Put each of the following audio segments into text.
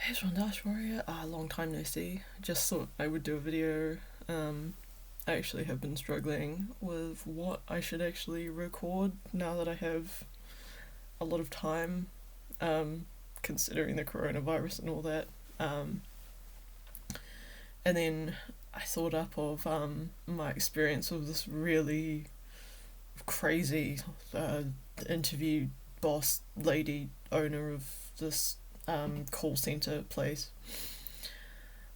Here's one Dash Warrior. Long time no see. Just thought I would do a video. I actually have been struggling with what I should actually record now that I have a lot of time, considering the coronavirus and all that. Um, and then I thought up of my experience with this really crazy uh, interview boss lady owner of this call center place.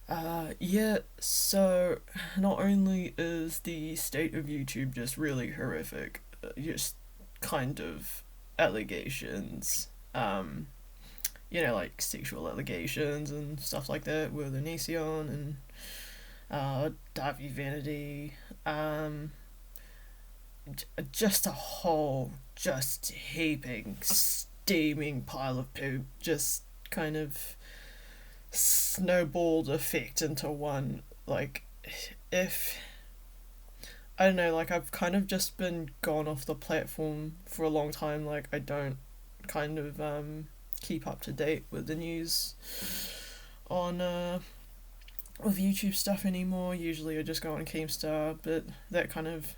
Yeah, so not only is the state of YouTube just really horrific, just kind of allegations, like sexual allegations and stuff like that with Onision and Davy Vanity, um, just a whole, just heaping, steaming pile of poop, just kind of snowballed effect into one. Like, if I don't know, like I've kind of just been gone off the platform for a long time. Like I don't kind of keep up to date with the news on with YouTube stuff anymore. Usually I just go on Keemstar, but that kind of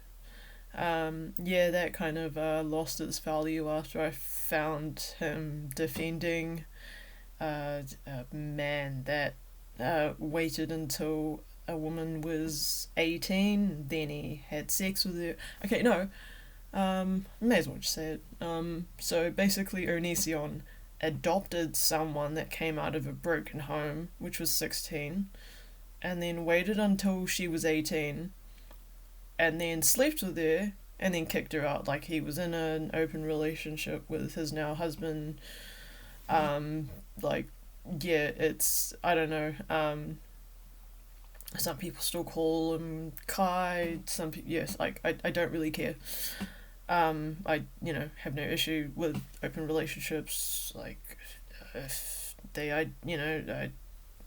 lost its value after I found him defending a man that waited until a woman was 18, then he had sex with her. Okay, no, may as well just say it. So basically, Onision adopted someone that came out of a broken home, which was 16, and then waited until she was 18, and then slept with her, and then kicked her out. Like, he was in an open relationship with his now husband. Like, yeah, it's, I don't know, some people still call him Kai, some people, yes, like, I don't really care. I, have no issue with open relationships, like, if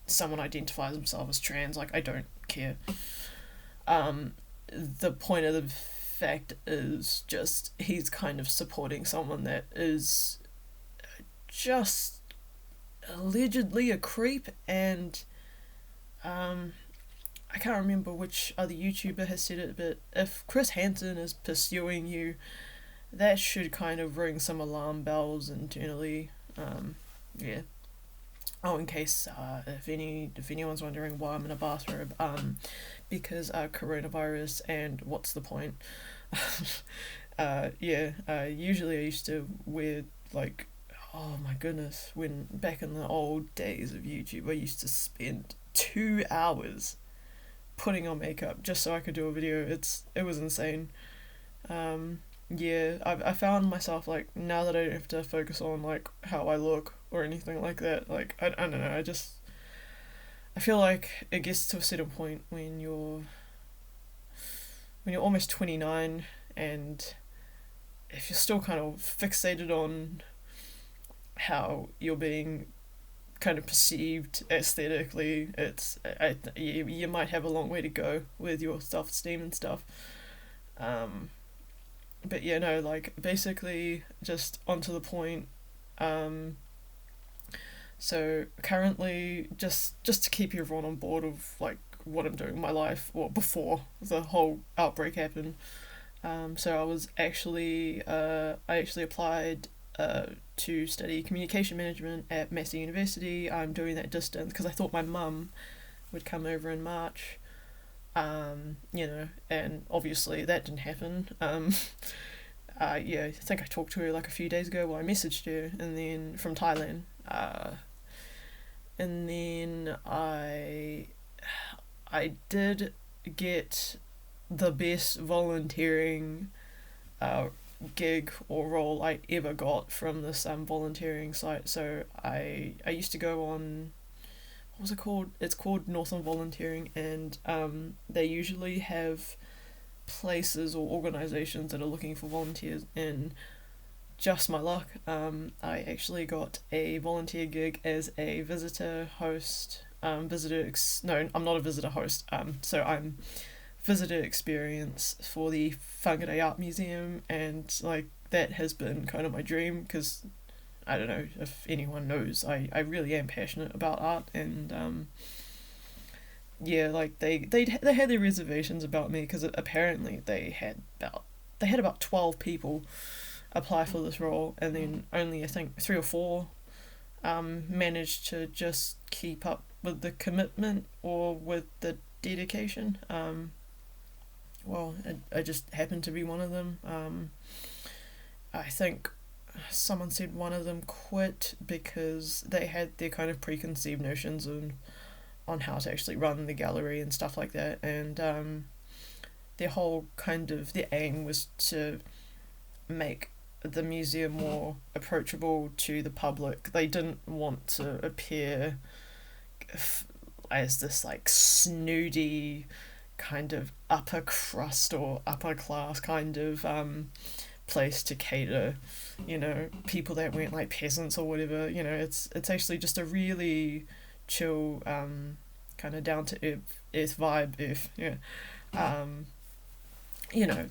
someone identifies themselves as trans, like, I don't care. The point of the fact is just he's kind of supporting someone that is just allegedly a creep, and I can't remember which other YouTuber has said it, but if Chris Hansen is pursuing you, that should kind of ring some alarm bells internally. Yeah. Oh, in case if anyone's wondering why I'm in a bathrobe, because coronavirus and what's the point? Yeah. Usually I used to wear, like, oh my goodness, when back in the old days of YouTube, I used to spend 2 hours putting on makeup just so I could do a video. It was insane. Yeah, I found myself, like, now that I don't have to focus on like how I look or anything like that. Like, I don't know. I feel like it gets to a certain point when you're almost 29, and if you're still kind of fixated on how you're being kind of perceived aesthetically, you might have a long way to go with your self-esteem and stuff. But yeah, no, like, basically, just onto the point. Um, so currently, just to keep everyone on board of like what I'm doing in my life, or before the whole outbreak happened. So I actually applied to study communication management at Massey University. I'm doing that distance because I thought my mum would come over in March. And obviously that didn't happen. Yeah, I think I talked to her like a few days ago. Well, I messaged her, and then from Thailand. And then I did get the best volunteering uh, gig or role I ever got from this volunteering site. So I used to go on, what was it called? It's called Northern Volunteering, and they usually have places or organizations that are looking for volunteers. And just my luck, I actually got a volunteer gig as a visitor host. No, I'm not a visitor host. So I'm visitor experience for the Whangarei Art Museum, and like that has been kind of my dream because I don't know if anyone knows, I really am passionate about art, and yeah, like they had their reservations about me because apparently they had about 12 people apply for this role, and then only I think three or four managed to just keep up with the commitment or with the dedication. Well, I just happened to be one of them. I think someone said one of them quit because they had their kind of preconceived notions on how to actually run the gallery and stuff like that, and their whole kind of their aim was to make the museum more approachable to the public. They didn't want to appear as this like snooty kind of upper crust or upper class kind of place to cater, people that weren't like peasants or whatever. It's actually just a really chill, kind of down to earth vibe. Yeah.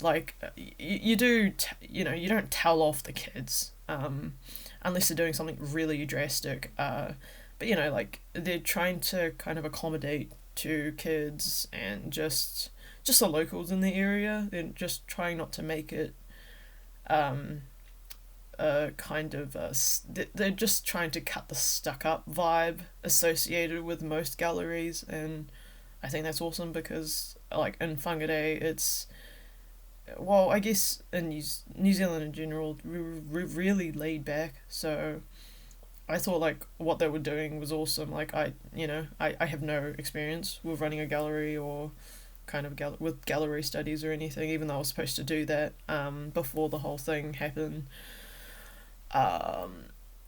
Like you do, you don't tell off the kids, unless they're doing something really drastic. But like they're trying to kind of accommodate to kids and just the locals in the area. They're just trying not to make it kind of they're just trying to cut the stuck up vibe associated with most galleries, and I think that's awesome because like in Whangarei it's, well, I guess in New Zealand in general, we're really laid back, so I thought like what they were doing was awesome. Like I have no experience with running a gallery or kind of with gallery studies or anything, even though I was supposed to do that before the whole thing happened.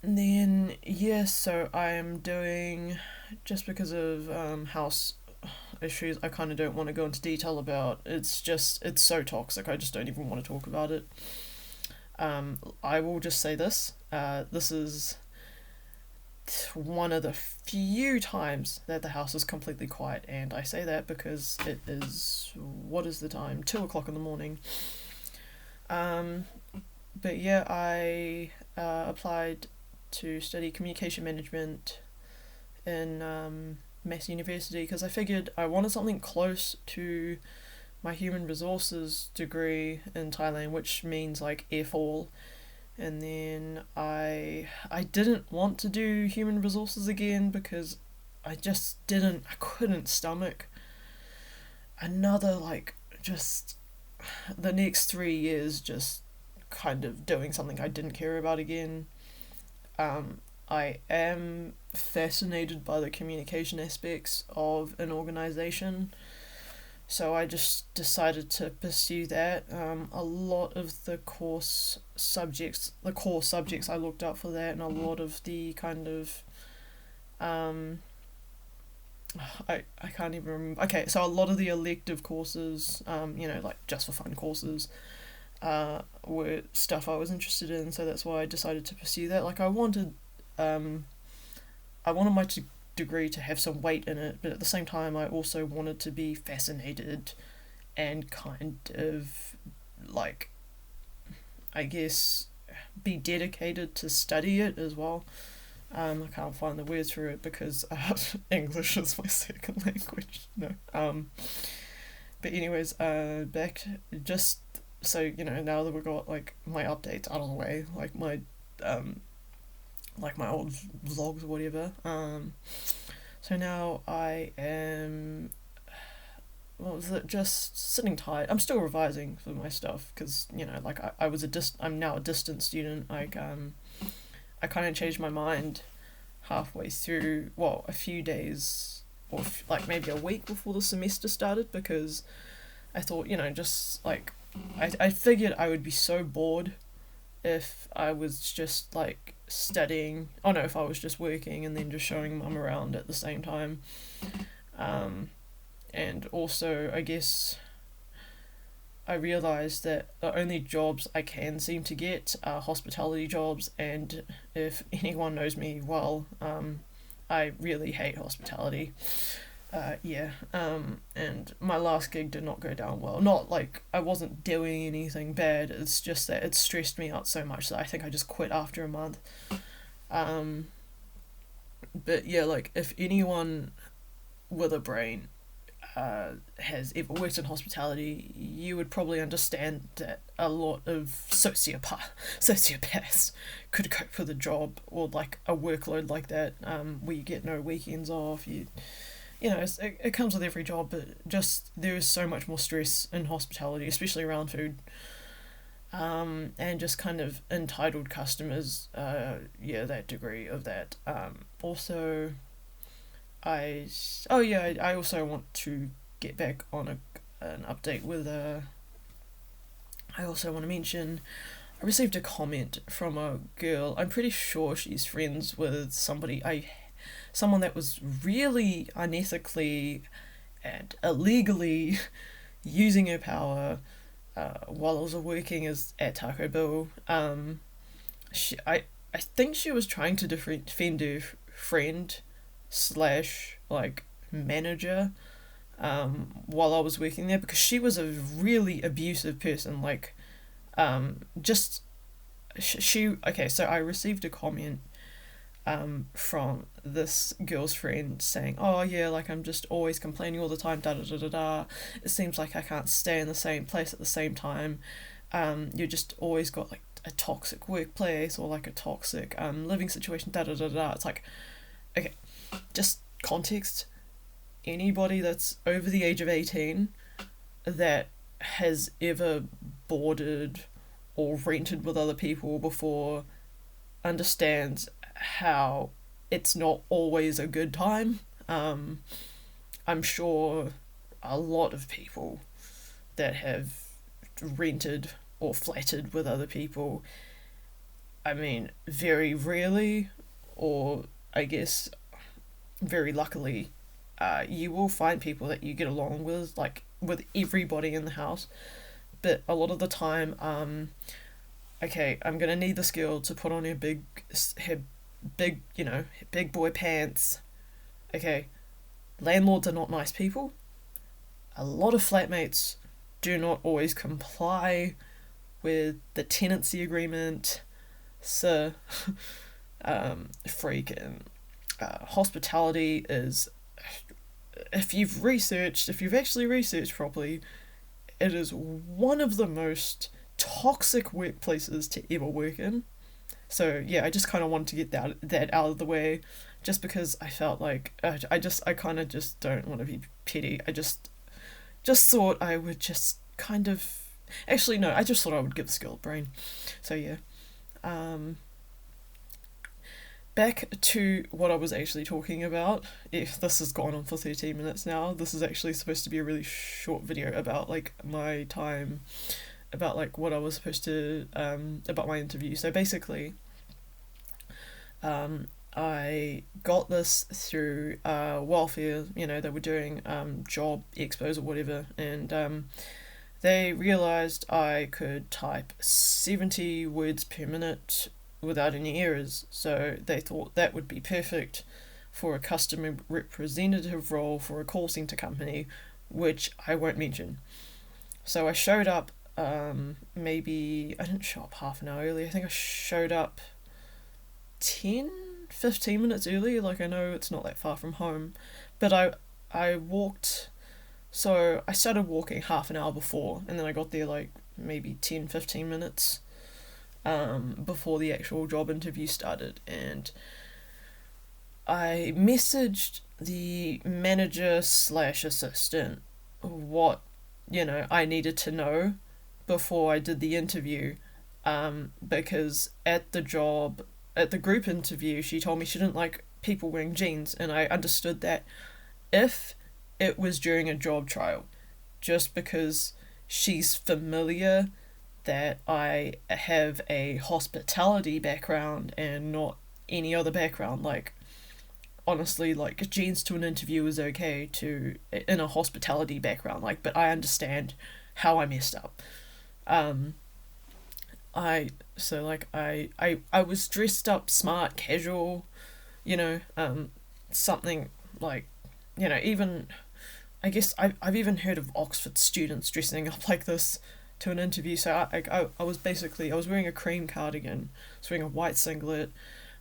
Then yeah, so I am doing, just because of house issues I kind of don't want to go into detail about. It's so toxic, I just don't even want to talk about it. I will just say this. This is one of the few times that the house is completely quiet, and I say that because it is, what is the time? 2 o'clock in the morning. But yeah, I applied to study communication management in Mass University because I figured I wanted something close to my human resources degree in Thailand, which means like airfall. And then I didn't want to do human resources again because I couldn't stomach another, like, just the next 3 years just kind of doing something I didn't care about again. I am fascinated by the communication aspects of an organization, so I just decided to pursue that. A lot of the core subjects I looked up for that, and a lot of the kind of I can't even remember. Okay, so a lot of the elective courses, like just for fun courses, were stuff I was interested in. So that's why I decided to pursue that. Like I wanted my degree to have some weight in it, but at the same time, I also wanted to be fascinated and kind of, like, I guess, be dedicated to study it as well. I can't find the words for it because English is my second language. No. But anyways, back just so now that we've got like my updates out of the way, like my old vlogs or whatever. So now I am, what was it? Just sitting tight. I'm still revising for my stuff because like I'm now a distant student. Like I kind of changed my mind halfway through, well, a few days or like maybe a week before the semester started, because I thought, just like, I figured I would be so bored if I was just like studying, oh no, if I was just working and then just showing mum around at the same time. And also, I guess I realised that the only jobs I can seem to get are hospitality jobs, and if anyone knows me well, I really hate hospitality. And my last gig did not go down well. Not like I wasn't doing anything bad, it's just that it stressed me out so much that I think I just quit after a month. But yeah, like if anyone with a brain has ever worked in hospitality, you would probably understand that a lot of sociopaths could cope with a job or like a workload like that, where you get no weekends off. It comes with every job, but just there is so much more stress in hospitality, especially around food. And just kind of entitled customers, that degree of that. Also, I also want to get back on an update with I also want to mention I received a comment from a girl. I'm pretty sure she's friends with someone that was really unethically and illegally using her power while I was working at Taco Bell. I think she was trying to defend her friend slash like manager while I was working there, because she was a really abusive person. Like, just she. Okay, so I received a comment from this girl's friend saying, "Oh yeah, like I'm just always complaining all the time. Da da da da da. It seems like I can't stay in the same place at the same time. You just always got like a toxic workplace or like a toxic living situation. Da da da da." It's like, okay, just context. Anybody that's over the age of 18 that has ever boarded or rented with other people before understands how it's not always a good time. I'm sure a lot of people that have rented or flatted with other people, I mean, very rarely, or I guess very luckily, you will find people that you get along with, like with everybody in the house. But a lot of the time, okay, I'm gonna need this girl to put on her big boy pants. Okay, landlords are not nice people. A lot of flatmates do not always comply with the tenancy agreement. So, freaking hospitality is, if you've actually researched properly, it is one of the most toxic workplaces to ever work in. So yeah, I just kind of wanted to get that out of the way, just because I felt like I kind of just don't want to be petty. I just thought I would just kind of, actually no, I just thought I would give this girl a brain. So yeah, back to what I was actually talking about. If this has gone on for 13 minutes now, this is actually supposed to be a really short video about like my time, about like what I was supposed to about my interview. So basically, I got this through welfare. They were doing job expos or whatever, and they realised I could type 70 words per minute without any errors, so they thought that would be perfect for a customer representative role for a call centre company, which I won't mention. So I showed up, maybe, I didn't show up half an hour early, I think I showed up 10-15 minutes early. Like, I know it's not that far from home, but I walked, so I started walking half an hour before, and then I got there like maybe 10-15 minutes before the actual job interview started, and I messaged the manager slash assistant what I needed to know before I did the interview, because at the group interview she told me she didn't like people wearing jeans, and I understood that if it was during a job trial, just because she's familiar that I have a hospitality background and not any other background. Like, honestly, like, jeans to an interview is okay to in a hospitality background, like, but I understand how I messed up. I was dressed up smart, casual, something like, even, I guess I've even heard of Oxford students dressing up like this to an interview. So I was wearing a cream cardigan, I was wearing a white singlet,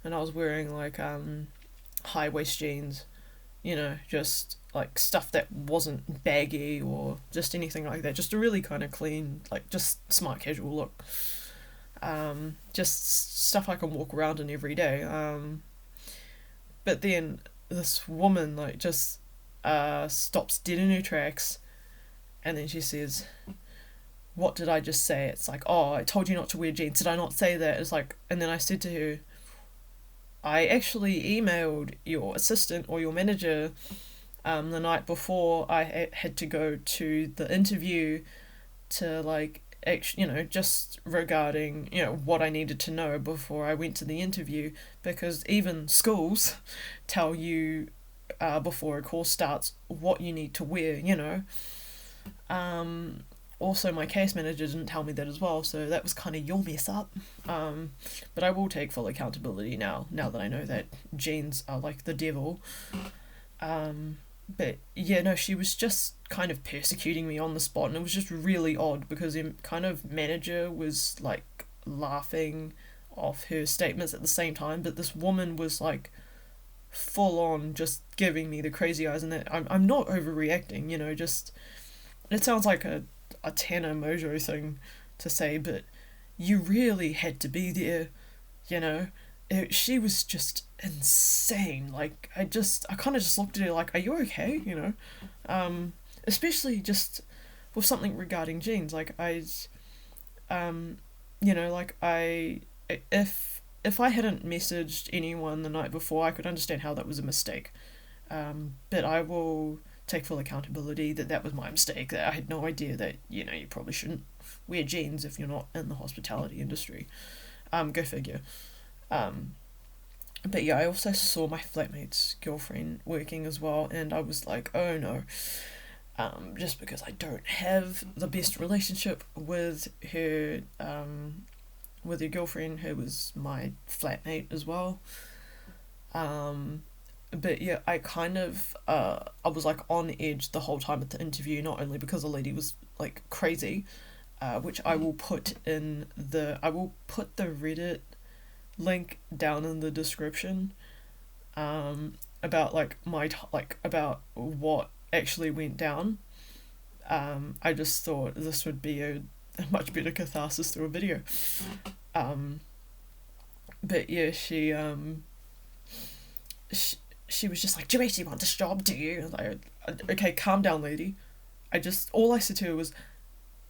and I was wearing like high waist jeans, you know, just like stuff that wasn't baggy or just anything like that. Just a really kind of clean, like just smart casual look. Just stuff I can walk around in every day. But then this woman like just stops dead in her tracks, and then she says, "What did I just say?" It's like, "Oh, I told you not to wear jeans. Did I not say that?" It's like, and then I said to her, "I actually emailed your assistant or your manager the night before I had to go to the interview to like you know, just regarding, you know, what I needed to know before I went to the interview, because even schools tell you before a course starts what you need to wear, you know." Also, my case manager didn't tell me that as well, so that was kind of your mess up. But I will take full accountability now that I know that jeans are like the devil. But yeah, no, she was just kind of persecuting me on the spot, and it was just really odd because the kind of manager was like laughing off her statements at the same time, but this woman was like full on just giving me the crazy eyes, and that I'm not overreacting, you know, just it sounds like a Tana Mojo thing to say, but you really had to be there, you know. She was just insane. Like I kind of just looked at her like, "Are you okay?" You know, especially just with something regarding jeans. Like um, you know, like if I hadn't messaged anyone the night before, I could understand how that was a mistake. But I will take full accountability that that was my mistake. That I had no idea that, you know, you probably shouldn't wear jeans if you're not in the hospitality industry. Go figure. Um, but yeah, I also saw my flatmate's girlfriend working as well, and I was like, oh no. Just because I don't have the best relationship with her girlfriend, who was my flatmate as well. Um, but yeah, I was like on edge the whole time at the interview, not only because the lady was like crazy, which I will put the Reddit link down in the description, about like about what actually went down. I just thought this would be a much better catharsis through a video. Um, but yeah, she was just like, "Do you actually want this job? Do you?" I was like, "Okay, calm down, lady." All I said to her was,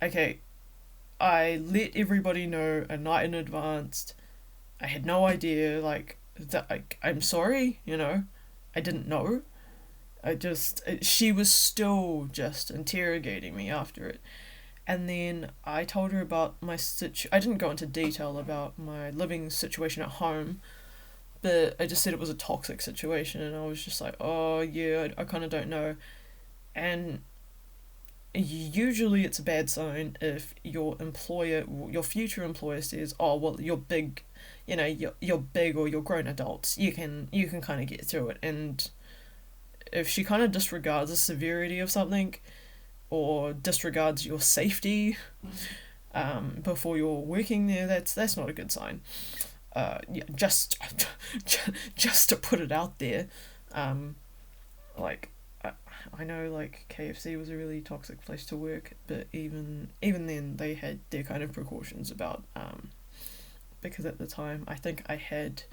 "Okay, I let everybody know a night in advance. I had no idea, like, that, like, I'm sorry, you know, I didn't know." She was still just interrogating me after it. And then I told her about I didn't go into detail about my living situation at home, but I just said it was a toxic situation, and I was just like, "Oh, yeah, I kind of don't know." And usually it's a bad sign if your future employer says, "Oh, well, you're big, you know, you're big, or you're grown adults. You can kind of get through it." And if she kind of disregards the severity of something, or disregards your safety, before you're working there, that's not a good sign. Yeah, just to put it out there, like I know like KFC was a really toxic place to work, but even then they had their kind of precautions about, because at the time I had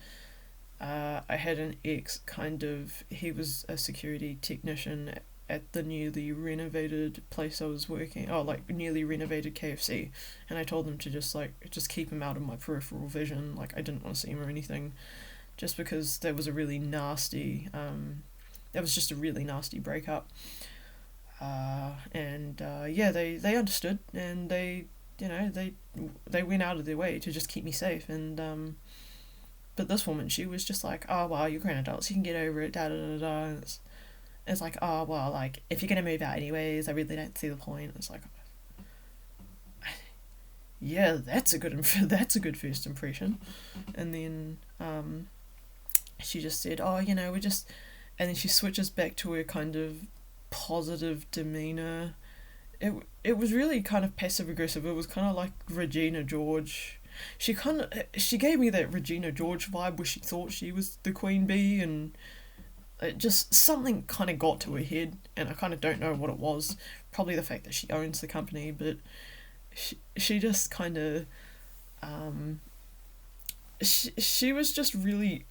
an ex, kind of, he was a security technician at the newly renovated place I was working, like newly renovated KFC, and I told them to just keep him out of my peripheral vision. Like I didn't want to see him or anything, just because there was just a really nasty breakup. And yeah, they understood, and they went out of their way to just keep me safe. And but this woman, she was just like, "Oh well, you're grown adults, you can get over it, da da da da." And it's like, "Oh well, like if you're gonna move out anyways, I really don't see the point." It's like, yeah, that's a good first impression. And then she just said, "Oh, we just," and then she switches back to her kind of positive demeanor. It was really kind of passive aggressive. It was kind of like Regina George, she gave me that Regina George vibe where she thought she was the queen bee, and it just something kind of got to her head, and I kind of don't know what it was. Probably the fact that she owns the company, but she just kind of she was just really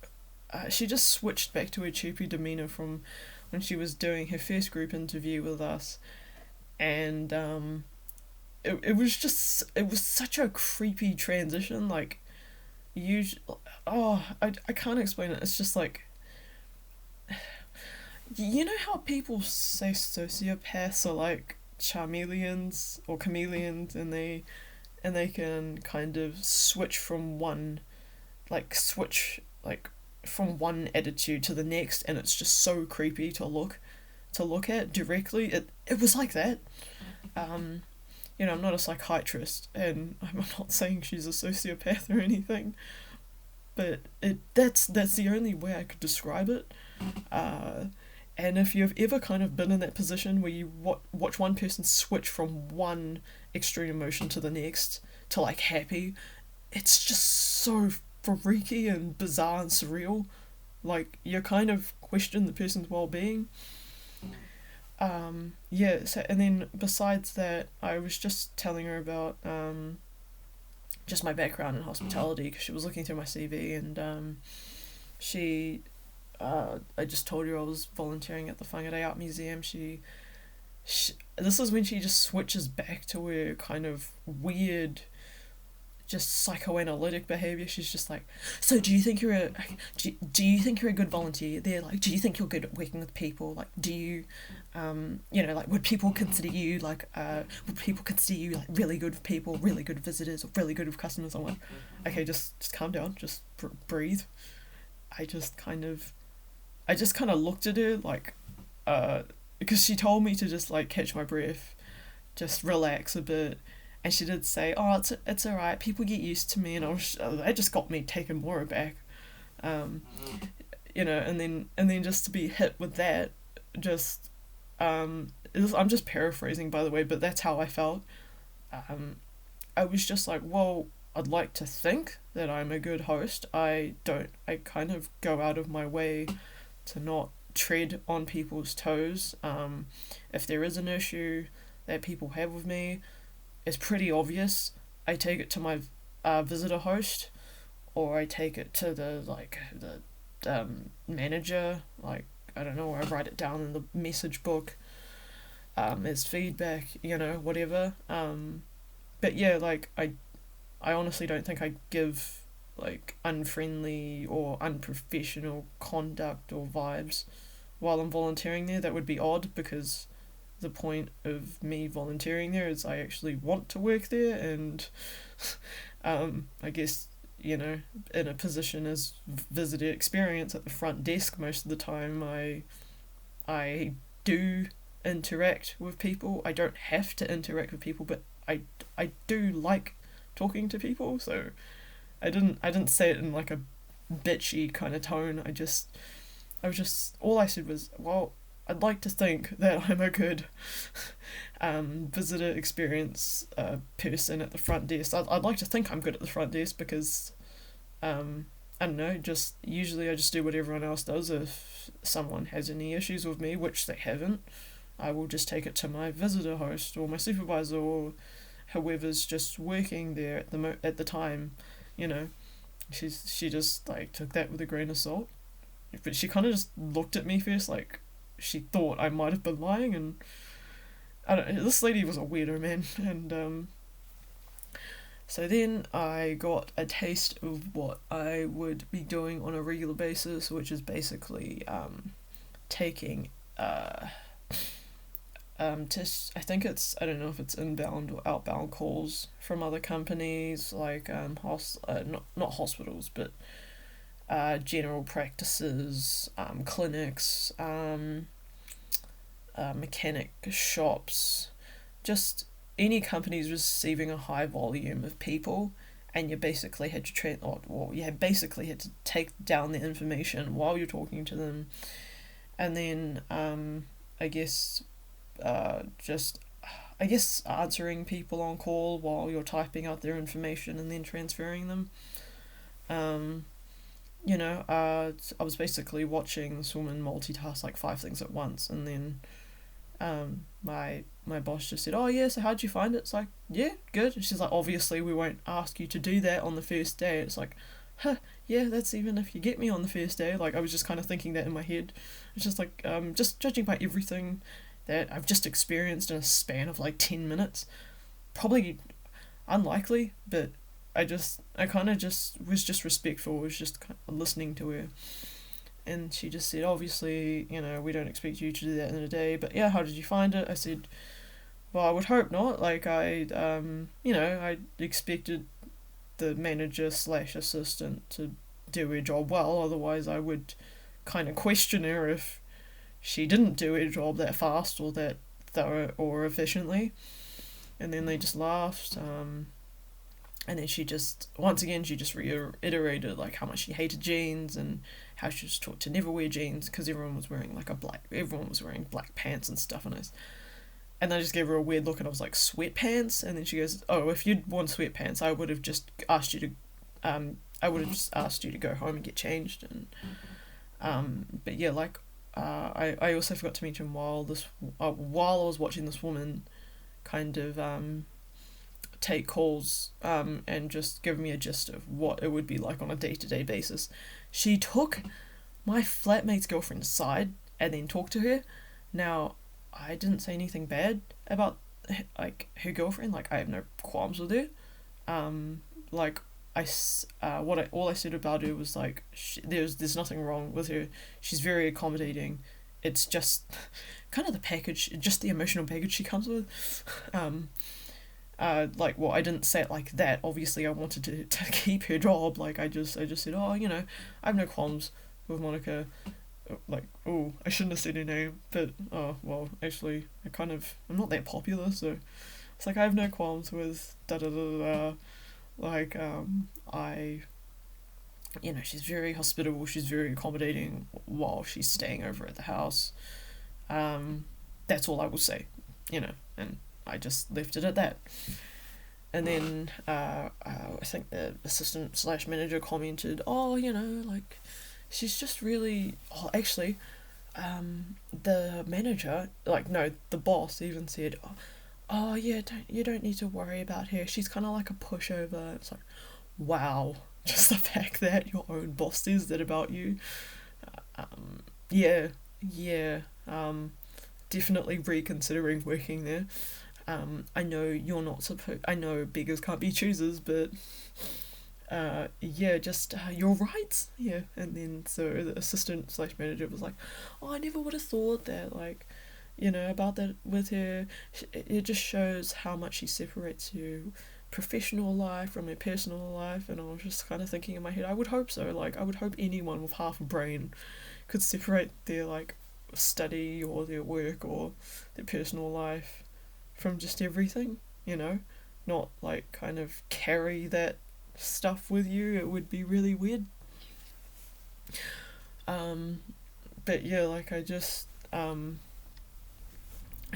she just switched back to her chirpy demeanor from when she was doing her first group interview with us, and it was such a creepy transition. Like, I can't explain it. It's just like, you know how people say sociopaths are like chameleons or chameleons, and they can kind of switch like from one attitude to the next, and it's just so creepy to look at directly. It was like that. I'm not a psychiatrist, and I'm not saying she's a sociopath or anything, but that's the only way I could describe it. And if you've ever kind of been in that position where you watch one person switch from one extreme emotion to the next to like happy, it's just so freaky and bizarre and surreal. Like, you kind of question the person's well-being. So, and then besides that, I was just telling her about just my background in hospitality, because she was looking through my CV, and I just told her I was volunteering at the Whangarei Art Museum. She this is when she just switches back to her kind of weird, just psychoanalytic behavior. She's just like, so do you think you're a good volunteer there? Like, do you think you're good at working with people? Like, do you like, would people consider you like really good with people, really good visitors, or really good with customers? I'm like, okay, just calm down, just breathe. I just kind of looked at her like, because she told me to just like catch my breath, just relax a bit. And she did say, "Oh, it's alright. People get used to me," and that just got me taken more aback, and then just to be hit with that, just I'm just paraphrasing, by the way, but that's how I felt. I was just like, well, I'd like to think that I'm a good host. I kind of go out of my way to not tread on people's toes. If there is an issue that people have with me, it's pretty obvious. I take it to my visitor host, or I take it to the manager. Like, I don't know, or I write it down in the message book as feedback, whatever. But yeah, like, I honestly don't think I give like unfriendly or unprofessional conduct or vibes while I'm volunteering there. That would be odd, because the point of me volunteering there is I actually want to work there, and I guess, in a position as visitor experience at the front desk, most of the time I do interact with people. I don't have to interact with people, but I do like talking to people, so I didn't say it in like a bitchy kind of tone. All I said was, well, I'd like to think that I'm a good visitor experience person at the front desk. I'd like to think I'm good at the front desk, because I don't know, just usually I just do what everyone else does. If someone has any issues with me, which they haven't, I will just take it to my visitor host or my supervisor or whoever's just working there at the time. She just like took that with a grain of salt, but she kind of just looked at me first like she thought I might have been lying, and I don't know, this lady was a weirdo, man. And so then I got a taste of what I would be doing on a regular basis, which is basically taking I think I don't know if it's inbound or outbound calls from other companies, like not hospitals, but general practices, clinics, mechanic shops, just any companies receiving a high volume of people, and you basically had to take down the information while you're talking to them, and then I guess just I guess answering people on call while you're typing out their information and then transferring them. Um, I was basically watching this woman multitask like 5 things at once, and then my boss just said, "Oh yeah, so how'd you find it?" It's like, "Yeah, good." And she's like, "Obviously, we won't ask you to do that on the first day." It's like, huh, yeah, that's even if you get me on the first day. Like, I was just kind of thinking that in my head. It's just like, just judging by everything that I've just experienced in a span of like 10 minutes, probably unlikely, but I kind of just was just respectful, was just kind of listening to her. And she just said, "Obviously, we don't expect you to do that in a day, but yeah, how did you find it?" I said, "Well, I would hope not. Like, I expected the manager slash assistant to do her job well, otherwise I would kind of question her if she didn't do her job that fast or that thorough or efficiently." And then they just laughed. And then once again, she just reiterated like how much she hated jeans and how she was taught to never wear jeans because everyone was wearing black pants and stuff. And I just gave her a weird look and I was like, "Sweatpants?" And then she goes, "Oh, if you'd worn sweatpants, I would have just asked you to go home and get changed." And but yeah, like I also forgot to mention while I was watching this woman kind of take calls and just give me a gist of what it would be like on a day-to-day basis, she took my flatmate's girlfriend aside and then talked to her. Now, I didn't say anything bad about like her girlfriend. Like, I have no qualms with her. Like, all I said about her was like, there's nothing wrong with her. She's very accommodating. It's just kind of the package, just the emotional package she comes with. I didn't say it like that. Obviously, I wanted to keep her job. Like, I just said, "Oh, I have no qualms with Monica." Like, oh, I shouldn't have said her name, but oh well, actually, I'm not that popular, so it's like I have no qualms with da da da da. Like, she's very hospitable. She's very accommodating while she's staying over at the house. That's all I will say, and I just left it at that. And then I think the assistant slash manager commented, "Oh, like, she's just really." Oh, actually, the manager, like, no, the boss even said, "Oh yeah, you don't need to worry about her. She's kind of like a pushover." It's like, wow, just the fact that your own boss says that about you. Yeah, yeah. Definitely reconsidering working there. I know you're not supposed. I know beggars can't be choosers, but yeah, just you're right. Yeah, and then so the assistant slash manager was like, "Oh, I never would have thought that. Like, about that with her. It just shows how much she separates her professional life from her personal life." And I was just kind of thinking in my head, I would hope so. Like, I would hope anyone with half a brain could separate their like study or their work or their personal life from just everything, not like kind of carry that stuff with you. It would be really weird. But yeah, like I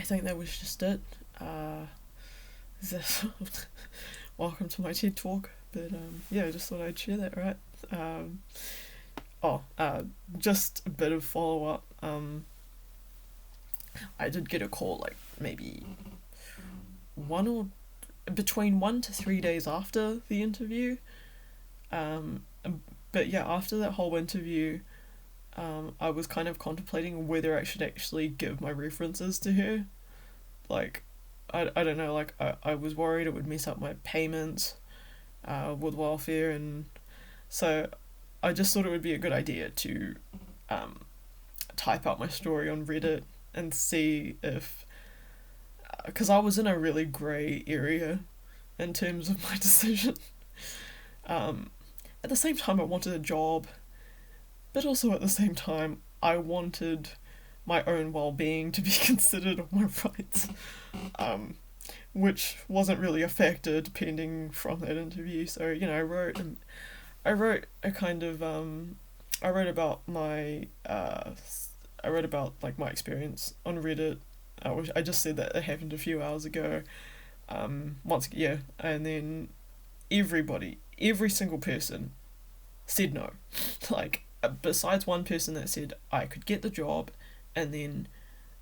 think that was just it. This welcome to my TED talk. But yeah, I just thought I'd share that, right? Just a bit of follow up. I did get a call like maybe between 1 to 3 days after the interview. But yeah, after that whole interview, I was kind of contemplating whether I should actually give my references to her. Like, I don't know, like, I was worried it would mess up my payments with welfare, and so I just thought it would be a good idea to type out my story on Reddit and see if, because I was in a really grey area in terms of my decision. At the same time, I wanted a job, but also at the same time, I wanted my own well-being to be considered on my rights, which wasn't really a factor depending from that interview. So I wrote a kind of I wrote about my like my experience on Reddit, I just said that it happened a few hours ago. And then every single person said no. Like, besides one person that said I could get the job and then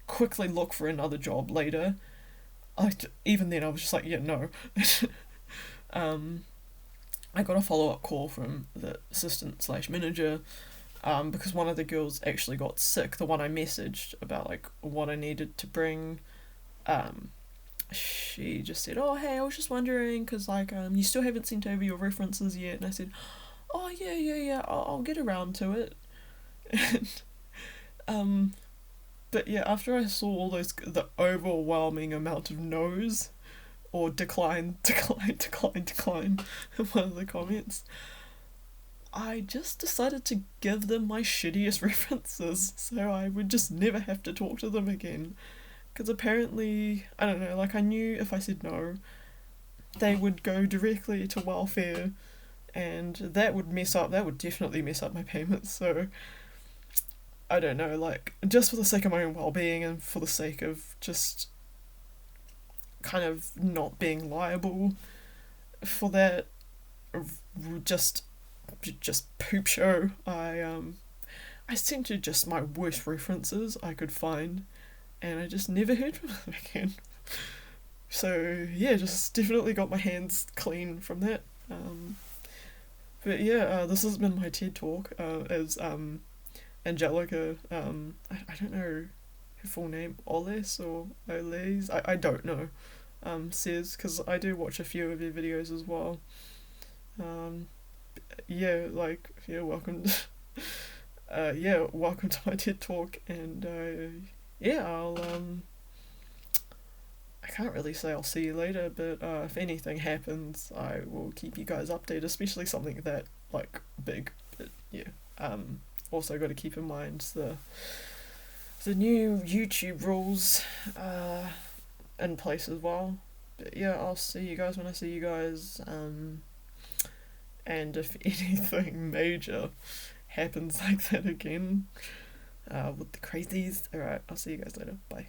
quickly look for another job later. Even then I was just like, yeah, no. I got a follow-up call from the assistant slash manager, because one of the girls actually got sick, the one I messaged about like what I needed to bring. She just said, oh hey, I was just wondering because like you still haven't sent over your references yet. And I said, oh yeah, I'll get around to it. And but yeah, after I saw all the overwhelming amount of no's or decline in one of the comments, I just decided to give them my shittiest references so I would just never have to talk to them again. Because apparently, I don't know, like I knew if I said no, they would go directly to welfare and that would definitely mess up my payments. So I don't know, like just for the sake of my own well-being and for the sake of just kind of not being liable for that just poop show, I sent you just my worst references I could find and I just never heard from them again. So yeah, just definitely got my hands clean from that. But yeah, this has been my TED talk as Angelica, I don't know her full name, Oles or Oles, I don't know, says, because I do watch a few of her videos as well. Welcome welcome to my TED talk, and I can't really say I'll see you later, but if anything happens, I will keep you guys updated, especially something that like big. But yeah, also got to keep in mind the new YouTube rules in place as well. But yeah, I'll see you guys when I see you guys. And if anything major happens like that again with the crazies, alright, I'll see you guys later. Bye.